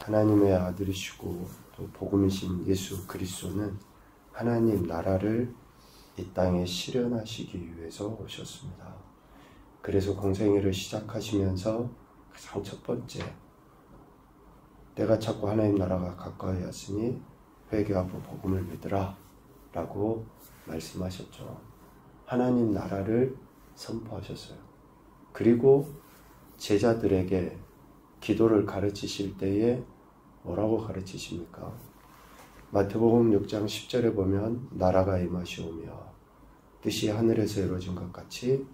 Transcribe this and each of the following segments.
하나님의 아들이시고 또 복음이신 예수 그리스도는 하나님 나라를 이 땅에 실현하시기 위해서 오셨습니다. 그래서 공생애를 시작하시면서 가장 첫 번째, 내가 찾고 하나님 나라가 가까이 왔으니 회개하고 복음을 믿으라 라고 말씀하셨죠. 하나님 나라를 선포하셨어요. 그리고 제자들에게 기도를 가르치실 때에 뭐라고 가르치십니까? 마태복음 6장 10절에 보면 나라가 임하시오며 뜻이 하늘에서 이루어진 것 같이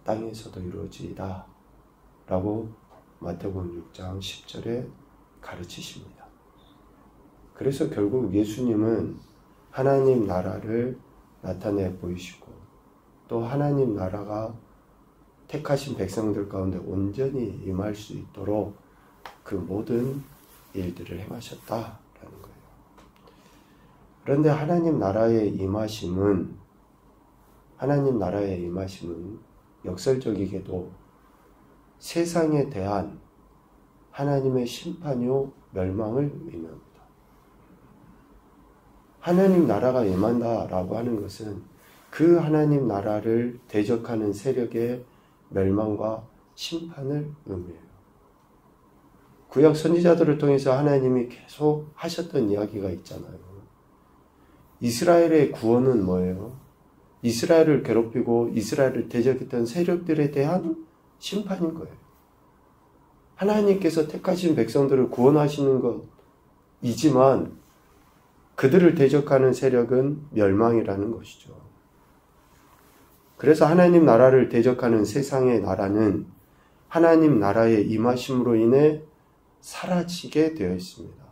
땅에서도 이루어지이다 라고 마태복음 6장 10절에 가르치십니다. 그래서 결국 예수님은 하나님 나라를 나타내 보이시고 또 하나님 나라가 택하신 백성들 가운데 온전히 임할 수 있도록 그 모든 일들을 행하셨다라는 거예요. 그런데 하나님 나라의 임하심은 역설적이게도 세상에 대한 하나님의 심판요 멸망을 의미합니다. 하나님 나라가 임한다라고 하는 것은 그 하나님 나라를 대적하는 세력의 멸망과 심판을 의미해요. 구약 선지자들을 통해서 하나님이 계속 하셨던 이야기가 있잖아요. 이스라엘의 구원은 뭐예요? 이스라엘을 괴롭히고 이스라엘을 대적했던 세력들에 대한 심판인 거예요. 하나님께서 택하신 백성들을 구원하시는 것이지만 그들을 대적하는 세력은 멸망이라는 것이죠. 그래서 하나님 나라를 대적하는 세상의 나라는 하나님 나라의 임하심으로 인해 사라지게 되어 있습니다.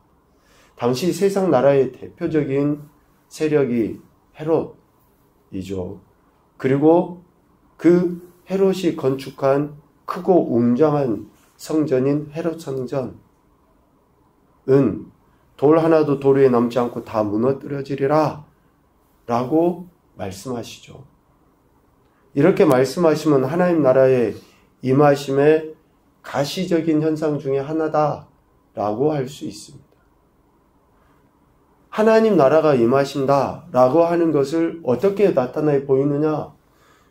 당시 세상 나라의 대표적인 세력이 헤롯이죠. 그리고 그 헤롯이 건축한 크고 웅장한 성전인 헤롯 성전은 돌 하나도 돌 위에 남지 않고 다 무너뜨려지리라 라고 말씀하시죠. 이렇게 말씀하시면 하나님 나라의 임하심의 가시적인 현상 중에 하나다라고 할 수 있습니다. 하나님 나라가 임하신다라고 하는 것을 어떻게 나타내 보이느냐?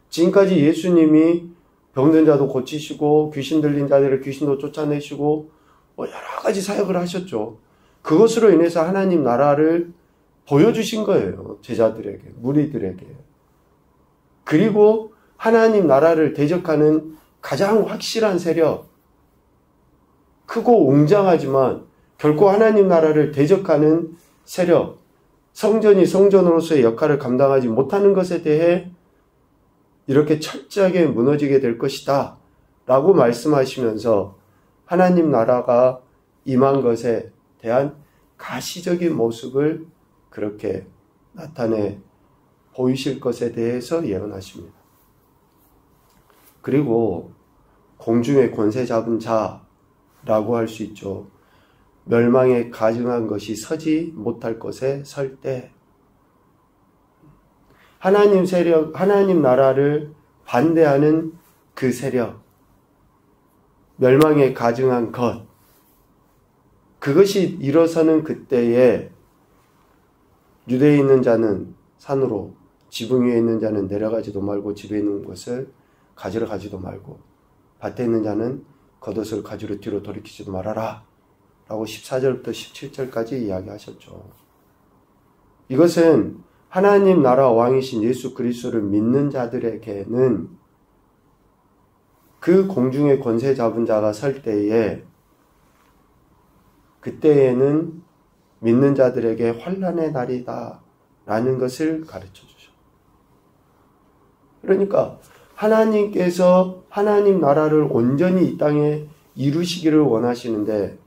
지금까지 예수님이 병든 자도 고치시고 귀신 들린 자들을 귀신도 쫓아내시고 여러 가지 사역을 하셨죠. 그것으로 인해서 하나님 나라를 보여주신 거예요. 제자들에게, 무리들에게. 그리고 하나님 나라를 대적하는 가장 확실한 세력, 크고 웅장하지만 결코 하나님 나라를 대적하는 세력, 성전이 성전으로서의 역할을 감당하지 못하는 것에 대해 이렇게 철저하게 무너지게 될 것이다 라고 말씀하시면서 하나님 나라가 임한 것에 대한 가시적인 모습을 그렇게 나타내 보이실 것에 대해서 예언하십니다. 그리고 공중의 권세 잡은 자라고 할 수 있죠. 멸망에 가증한 것이 서지 못할 것에 설 때 하나님 세력, 하나님 나라를 반대하는 그 세력, 멸망에 가증한 것, 그것이 일어서는 그때에 유대에 있는 자는 산으로, 지붕 위에 있는 자는 내려가지도 말고 집에 있는 것을 가지러 가지도 말고 밭에 있는 자는 겉옷을 가지러 뒤로 돌이키지도 말아라 라고 14절부터 17절까지 이야기하셨죠. 이것은 하나님 나라 왕이신 예수 그리스도를 믿는 자들에게는 그 공중의 권세 잡은 자가 설 때에 그때에는 믿는 자들에게 환난의 날이다 라는 것을 가르쳐 주죠. 그러니까 하나님께서 하나님 나라를 온전히 이 땅에 이루시기를 원하시는데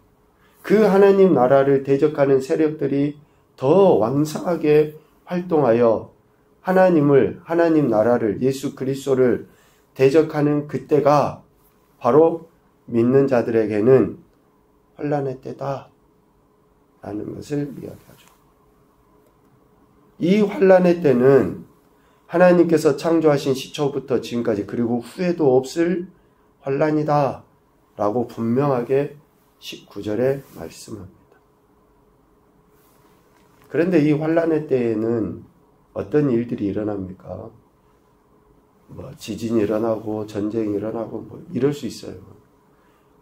그 하나님 나라를 대적하는 세력들이 더 왕성하게 활동하여 하나님 나라를, 예수 그리스도를 대적하는 그때가 바로 믿는 자들에게는 환난의 때다 라는 것을 이야기하죠. 이 환난의 때는 하나님께서 창조하신 시초부터 지금까지 그리고 후에도 없을 환난이다 라고 분명하게 19절에 말씀합니다. 그런데 이 환란의 때에는 어떤 일들이 일어납니까? 지진이 일어나고 전쟁이 일어나고 이럴 수 있어요.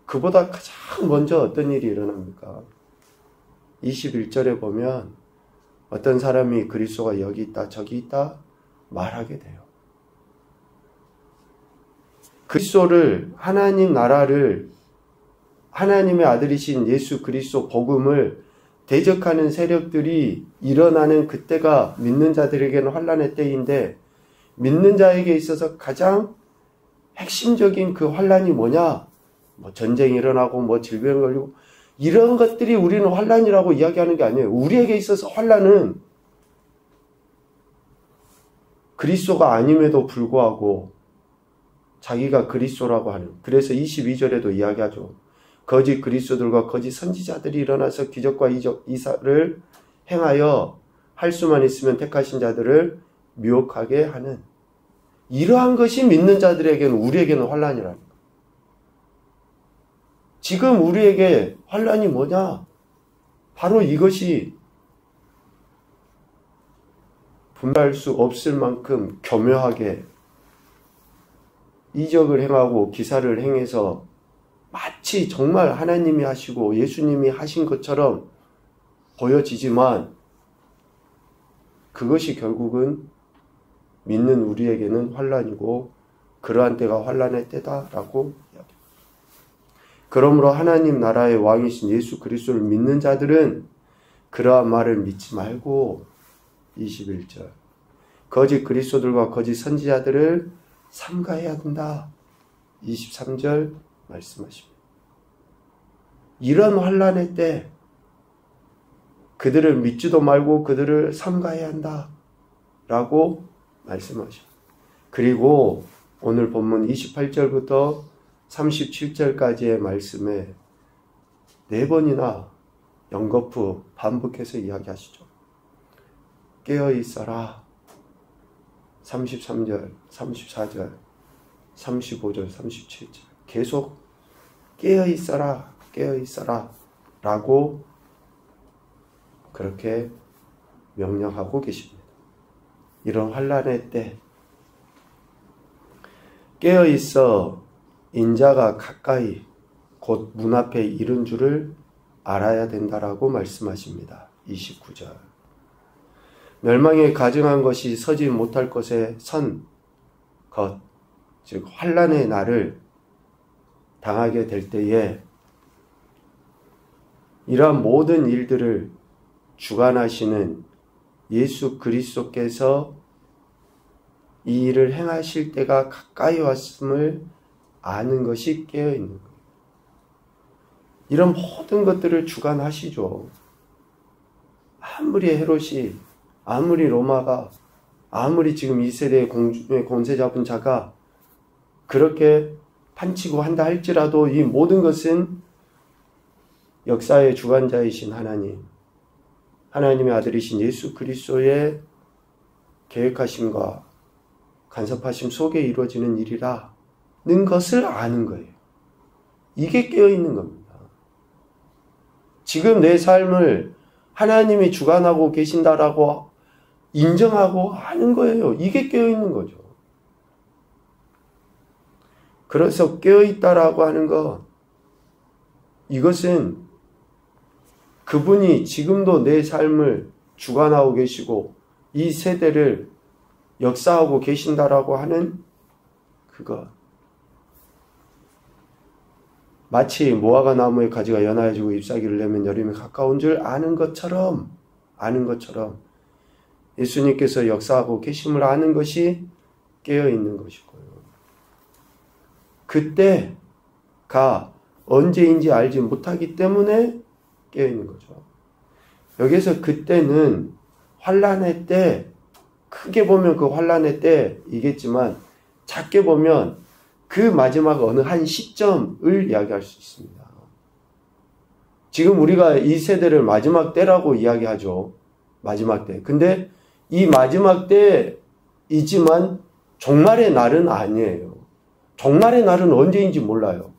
그보다 가장 먼저 어떤 일이 일어납니까? 21절에 보면 어떤 사람이 그리스도가 여기 있다 저기 있다 말하게 돼요. 그리스도를, 하나님 나라를, 하나님의 아들이신 예수 그리스도 복음을 대적하는 세력들이 일어나는 그때가 믿는 자들에게는 환란의 때인데, 믿는 자에게 있어서 가장 핵심적인 그 환란이 뭐냐? 전쟁이 일어나고 질병이 걸리고 이런 것들이 우리는 환란이라고 이야기하는 게 아니에요. 우리에게 있어서 환란은 그리스도가 아님에도 불구하고 자기가 그리스도라고 하는, 그래서 22절에도 이야기하죠. 거짓 그리스도들과 거짓 선지자들이 일어나서 기적과 이사를 행하여 할 수만 있으면 택하신 자들을 미혹하게 하는, 이러한 것이 믿는 자들에게는, 우리에게는 환란이라는 거예요. 지금 우리에게 환란이 뭐냐? 바로 이것이 분별할 수 없을 만큼 교묘하게 이적을 행하고 기사를 행해서 마치 정말 하나님이 하시고 예수님이 하신 것처럼 보여지지만, 그것이 결국은 믿는 우리에게는 환란이고 그러한 때가 환란의 때다라고 이야기합니다. 그러므로 하나님 나라의 왕이신 예수 그리스도를 믿는 자들은 그러한 말을 믿지 말고, 21절, 거짓 그리스도들과 거짓 선지자들을 삼가해야 된다. 23절 말씀하십니다. 이런 환란의 때 그들을 믿지도 말고 그들을 삼가해야 한다 라고 말씀하십니다. 그리고 오늘 본문 28절부터 37절까지의 말씀에 4번이나 연거푸 반복해서 이야기하시죠. 깨어있어라. 33절, 34절, 35절, 37절 계속 깨어있어라, 깨어있어라 라고 그렇게 명령하고 계십니다. 이런 환란의 때 깨어있어 인자가 가까이 곧 문 앞에 이른 줄을 알아야 된다라고 말씀하십니다. 29절, 멸망에 가증한 것이 서지 못할 것에 선 것, 즉 환란의 날을 당하게 될 때에 이러한 모든 일들을 주관하시는 예수 그리스도께서 이 일을 행하실 때가 가까이 왔음을 아는 것이 깨어있는 거예요. 이런 모든 것들을 주관하시죠. 아무리 헤롯이, 아무리 로마가, 아무리 지금 이 세대의 권세 잡은 자가 그렇게 판치고 한다 할지라도 이 모든 것은 역사의 주관자이신 하나님, 하나님의 아들이신 예수 그리스도의 계획하심과 간섭하심 속에 이루어지는 일이라는 것을 아는 거예요. 이게 깨어있는 겁니다. 지금 내 삶을 하나님이 주관하고 계신다라고 인정하고 아는 거예요. 이게 깨어있는 거죠. 그래서 깨어있다라고 하는 것, 이것은 그분이 지금도 내 삶을 주관하고 계시고 이 세대를 역사하고 계신다라고 하는 그것. 마치 무화과 나무의 가지가 연하여지고 잎사귀를 내면 여름이 가까운 줄 아는 것처럼 예수님께서 역사하고 계심을 아는 것이 깨어있는 것이고요. 그때가 언제인지 알지 못하기 때문에 깨어있는 거죠. 여기서 그때는 환란의 때, 크게 보면 그 환란의 때이겠지만 작게 보면 그 마지막 어느 한 시점을 이야기할 수 있습니다. 지금 우리가 이 세대를 마지막 때라고 이야기하죠. 마지막 때. 근데 이 마지막 때이지만 종말의 날은 아니에요. 종말의 날은 언제인지 몰라요.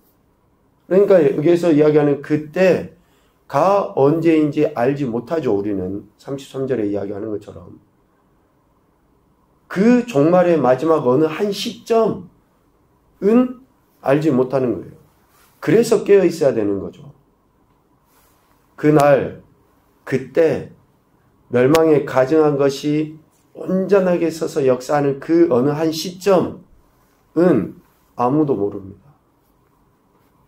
그러니까 여기에서 이야기하는 그때가 언제인지 알지 못하죠. 우리는 33절에 이야기하는 것처럼. 그 종말의 마지막 어느 한 시점은 알지 못하는 거예요. 그래서 깨어 있어야 되는 거죠. 그날, 그때 멸망에 가증한 것이 온전하게 서서 역사하는 그 어느 한 시점은 아무도 모릅니다.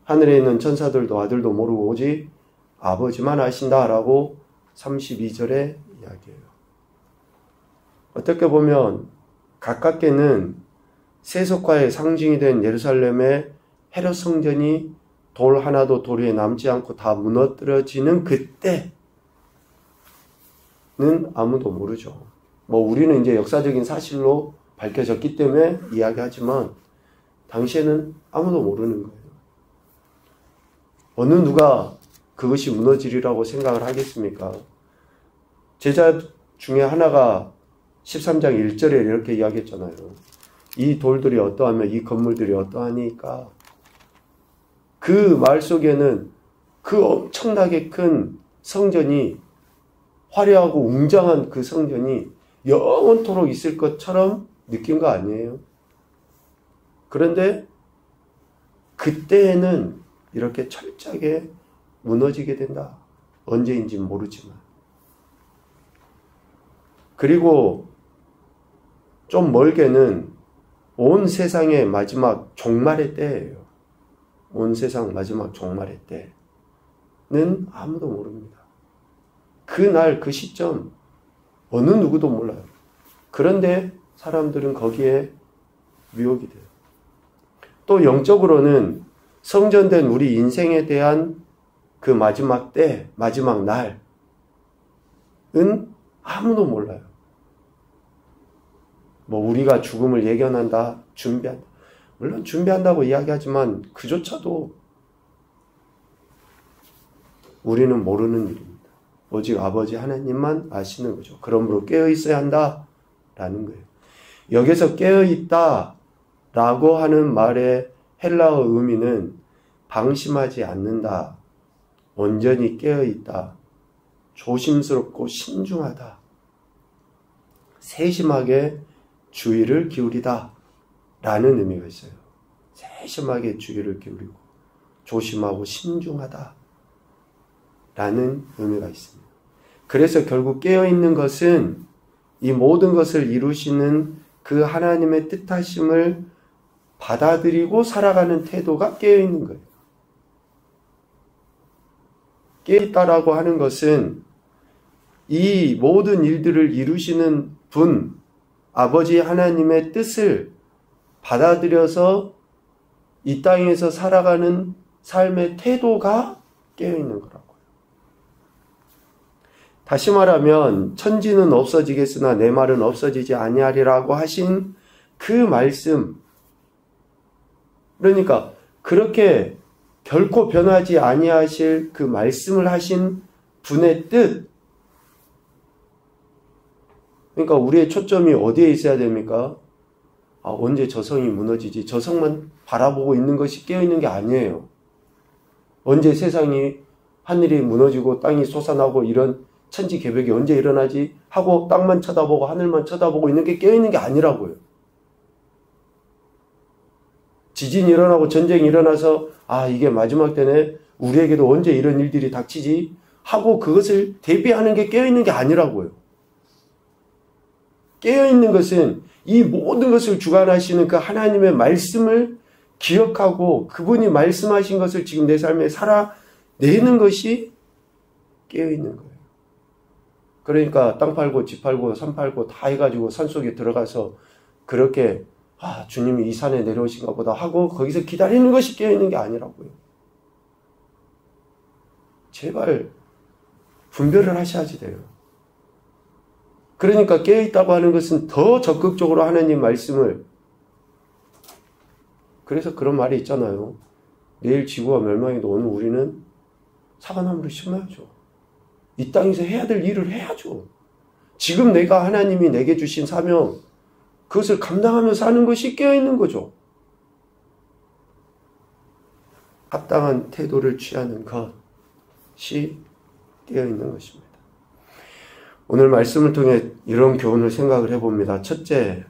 하늘에 있는 천사들도 아들도 모르고 오직 아버지만 아신다라고 32절에 이야기해요. 어떻게 보면 가깝게는 세속화의 상징이 된 예루살렘의 헤롯 성전이 돌 하나도 돌 위에 남지 않고 다 무너뜨려지는 그때는 아무도 모르죠. 우리는 이제 역사적인 사실로 밝혀졌기 때문에 이야기하지만 당시에는 아무도 모르는 거예요. 어느 누가 그것이 무너지리라고 생각을 하겠습니까? 제자 중에 하나가 13장 1절에 이렇게 이야기했잖아요. 이 돌들이 어떠하며 이 건물들이 어떠하니까. 그 말 속에는 그 엄청나게 큰 성전이, 화려하고 웅장한 그 성전이 영원토록 있을 것처럼 느낀 거 아니에요? 그런데 그때에는 이렇게 철저하게 무너지게 된다. 언제인지 모르지만. 그리고 좀 멀게는 온 세상의 마지막 종말의 때예요. 온 세상 마지막 종말의 때는 아무도 모릅니다. 그날 그 시점 어느 누구도 몰라요. 그런데 사람들은 거기에 미혹이 돼요. 또 영적으로는 성전된 우리 인생에 대한 그 마지막 때, 마지막 날은 아무도 몰라요. 우리가 죽음을 예견한다, 준비한다. 물론 준비한다고 이야기하지만 그조차도 우리는 모르는 일입니다. 오직 아버지 하나님만 아시는 거죠. 그러므로 깨어 있어야 한다라는 거예요. 여기서 깨어 있다라고 하는 말의 헬라어 의미는 방심하지 않는다, 온전히 깨어 있다, 조심스럽고 신중하다, 세심하게 주의를 기울이다 라는 의미가 있어요. 세심하게 주의를 기울이고 조심하고 신중하다 라는 의미가 있습니다. 그래서 결국 깨어있는 것은 이 모든 것을 이루시는 그 하나님의 뜻하심을 받아들이고 살아가는 태도가 깨어있는 거예요. 깨어있다라고 하는 것은 이 모든 일들을 이루시는 분, 아버지 하나님의 뜻을 받아들여서 이 땅에서 살아가는 삶의 태도가 깨어있는 거라고요. 다시 말하면 천지는 없어지겠으나 내 말은 없어지지 아니하리라고 하신 그 말씀, 그러니까 그렇게 결코 변하지 아니하실 그 말씀을 하신 분의 뜻, 그러니까 우리의 초점이 어디에 있어야 됩니까? 언제 저 성이 무너지지? 저 성만 바라보고 있는 것이 깨어있는 게 아니에요. 언제 세상이, 하늘이 무너지고 땅이 솟아나고 이런 천지개벽이 언제 일어나지? 하고 땅만 쳐다보고 하늘만 쳐다보고 있는 게 깨어있는 게 아니라고요. 지진이 일어나고 전쟁이 일어나서 이게 마지막 때네, 우리에게도 언제 이런 일들이 닥치지? 하고 그것을 대비하는 게 깨어있는 게 아니라고요. 깨어있는 것은 이 모든 것을 주관하시는 그 하나님의 말씀을 기억하고 그분이 말씀하신 것을 지금 내 삶에 살아내는 것이 깨어있는 거예요. 그러니까 땅 팔고 집 팔고 산 팔고 다 해가지고 산속에 들어가서 그렇게 주님이 이 산에 내려오신가 보다 하고 거기서 기다리는 것이 깨어있는 게 아니라고요. 제발 분별을 하셔야지 돼요. 그러니까 깨어있다고 하는 것은 더 적극적으로 하나님 말씀을, 그래서 그런 말이 있잖아요. 내일 지구가 멸망해도 오늘 우리는 사과나무를 심어야죠. 이 땅에서 해야 될 일을 해야죠. 지금 내가 하나님이 내게 주신 사명, 그것을 감당하며 사는 것이 깨어있는 거죠. 합당한 태도를 취하는 것이 깨어있는 것입니다. 오늘 말씀을 통해 이런 교훈을 생각을 해봅니다. 첫째,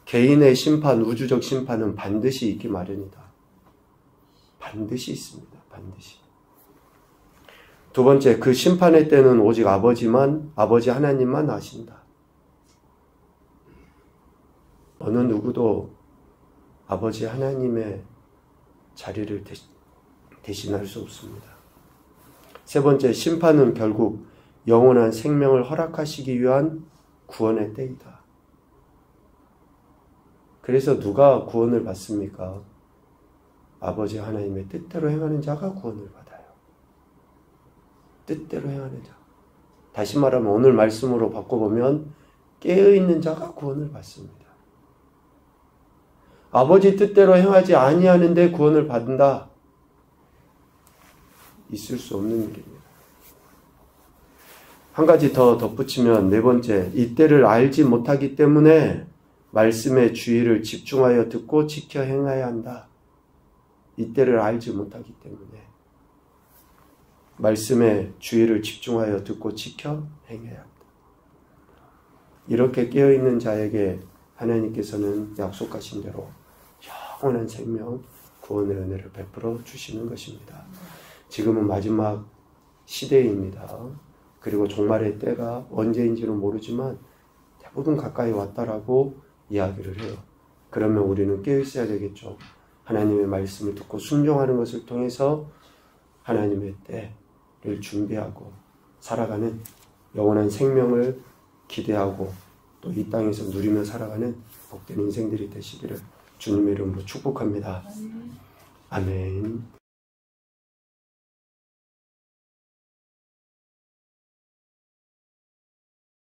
개인의 심판, 우주적 심판은 반드시 있기 마련이다. 반드시 있습니다. 반드시. 두 번째, 그 심판의 때는 오직 아버지 하나님만 아신다. 어느 누구도 아버지 하나님의 자리를 대신할 수 없습니다. 세 번째, 심판은 결국 영원한 생명을 허락하시기 위한 구원의 때이다. 그래서 누가 구원을 받습니까? 아버지 하나님의 뜻대로 행하는 자가 구원을 받아요. 뜻대로 행하는 자. 다시 말하면 오늘 말씀으로 바꿔보면 깨어있는 자가 구원을 받습니다. 아버지 뜻대로 행하지 아니하는데 구원을 받는다. 있을 수 없는 일입니다. 한 가지 더 덧붙이면 네 번째, 이때를 알지 못하기 때문에 말씀의 주의를 집중하여 듣고 지켜 행해야 한다. 이때를 알지 못하기 때문에 말씀의 주의를 집중하여 듣고 지켜 행해야 한다. 이렇게 깨어있는 자에게 하나님께서는 약속하신 대로 영원한 생명, 구원의 은혜를 베풀어 주시는 것입니다. 지금은 마지막 시대입니다. 그리고 종말의 때가 언제인지는 모르지만 대부분 가까이 왔다라고 이야기를 해요. 그러면 우리는 깨어있어야 되겠죠. 하나님의 말씀을 듣고 순종하는 것을 통해서 하나님의 때를 준비하고 살아가는 영원한 생명을 기대하고 또 이 땅에서 누리며 살아가는 복된 인생들이 되시기를 주님의 이름으로 축복합니다. 아멘.